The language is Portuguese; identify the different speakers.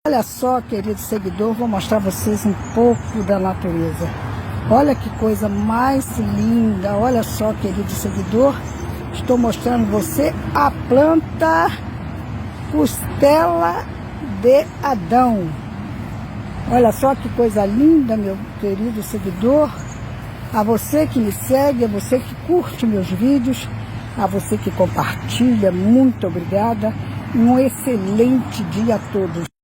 Speaker 1: Olha só, querido seguidor, vou mostrar a vocês um pouco da natureza. Olha que coisa mais linda. Olha só, querido seguidor, estou mostrando você a planta costela de Adão. Olha só que coisa linda, meu querido seguidor. A você que me segue, a você que curte meus vídeos, a você que compartilha, muito obrigada. Um excelente dia a todos.